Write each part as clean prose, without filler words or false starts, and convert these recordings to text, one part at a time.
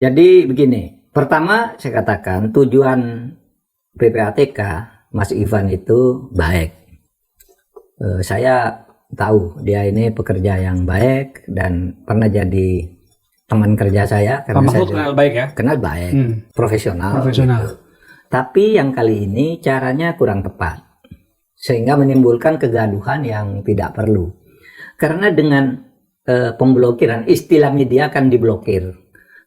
Jadi begini, pertama saya katakan tujuan PPATK Mas Ivan itu baik. Saya tahu dia ini pekerja yang baik dan pernah jadi teman kerja saya. Pak Mahfud kenal baik ya? Kenal baik, profesional. Profesional. Tapi yang kali ini caranya kurang tepat, sehingga menimbulkan kegaduhan yang tidak perlu. Karena dengan pemblokiran, istilah media kan diblokir.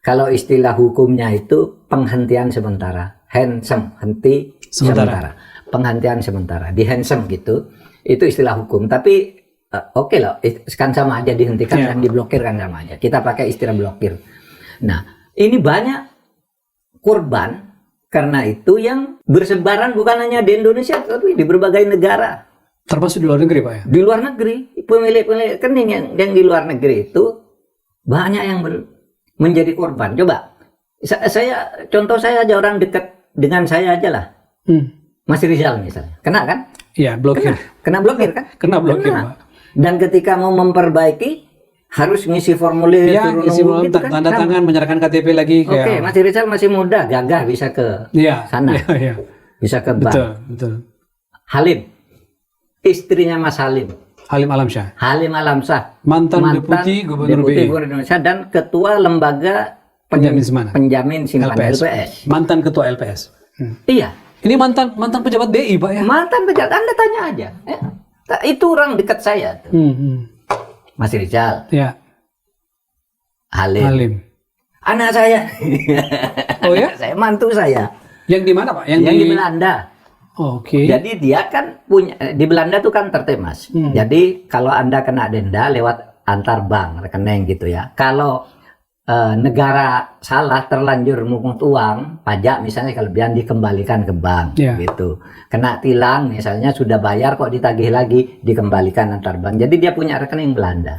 Kalau istilah hukumnya itu penghentian sementara, handsome, henti sementara. Penghentian sementara, di handsome gitu, itu istilah hukum. Tapi oke loh, kan sama aja dihentikan dan diblokir kan sama aja. Kita pakai istilah blokir. Nah, ini banyak korban karena itu yang bersebaran bukan hanya di Indonesia, tapi di berbagai negara. Termasuk di luar negeri, Pak ya? Di luar negeri, pemilik-pemilik rekening yang di luar negeri itu banyak yang menjadi korban. Coba, contoh saya aja, orang dekat dengan saya aja lah. Mas Rizal misalnya, kena kan? Iya, blokir. Kena blokir kan? Kena blokir, Pak. Dan ketika mau memperbaiki, harus ngisi formulir, isi formulir, gitu kan? Tanda tangan, menyerahkan KTP lagi. Oke, Mas Rizal masih muda, gagah, bisa ke sana. Bisa ke bank. Betul. Halim, istrinya Mas Halim. Halim Alamsyah. Halim Alamsyah. Mantan Deputi Gubernur BI. Indonesia dan Ketua Lembaga Penjamin Simpanan LPS. Mantan Ketua LPS. Iya. Ini mantan pejabat BI, Pak ya? Mantan pejabat, Anda tanya aja. Itu orang dekat saya. Mas Rizal. Ya. Halim. Anak saya. Oh ya? Saya, mantu saya. Yang di mana, Pak? Yang di Belanda. Oke. Jadi dia kan punya, di Belanda tuh kan tertib, Mas. Jadi kalau Anda kena denda lewat antar bank, rekening gitu ya. Kalau negara salah terlanjur memungut uang, pajak misalnya kelebihan dikembalikan ke bank gitu. Kena tilang misalnya sudah bayar kok ditagih lagi, dikembalikan antar bank. Jadi dia punya rekening Belanda.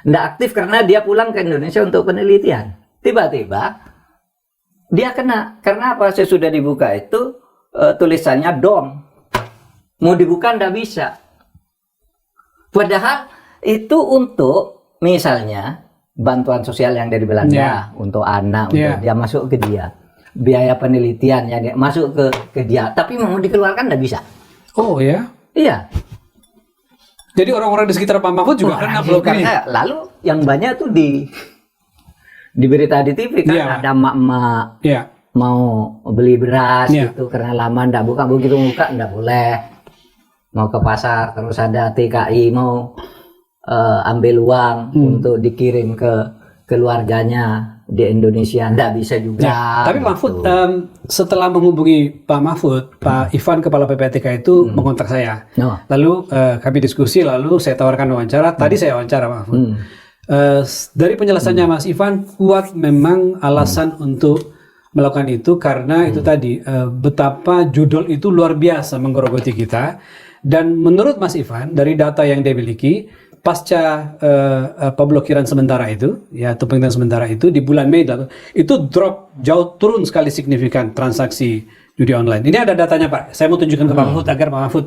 Nggak aktif karena dia pulang ke Indonesia untuk penelitian. Tiba-tiba dia kena. Karena apa? Saya sudah dibuka itu tulisannya DOM. Mau dibuka nggak bisa. Padahal itu untuk misalnya bantuan sosial yang dari Belanda untuk anak, untuk dia masuk ke dia. Biaya penelitian yang masuk ke dia. Tapi mau dikeluarkan nggak bisa. Oh ya? Iya. Jadi orang-orang di sekitar Pak Mahfud juga kena blokir. Lalu yang banyak tuh di berita di TV kan ada emak-emak mau beli beras gitu karena lama ndak buka, begitu buka ndak boleh. Mau ke pasar terus ada TKI mau ambil uang untuk dikirim ke keluarganya di Indonesia, ndak bisa juga. Tapi Mahfud setelah menghubungi Pak Mahfud, Pak Ivan kepala PPATK itu mengontak saya. Lalu kami diskusi, lalu saya tawarkan wawancara. Tadi saya wawancara Pak Mahfud. Dari penjelasannya Mas Ivan, kuat memang alasan untuk melakukan itu karena itu tadi betapa judul itu luar biasa menggerogoti kita. Dan menurut Mas Ivan, dari data yang dia miliki, pasca pemblokiran sementara itu, ya atau penghentian sementara itu di bulan Mei itu drop jauh, turun sekali signifikan transaksi judi online. Ini ada datanya Pak. Saya mau tunjukkan ke Pak Mahfud agar Pak Mahfud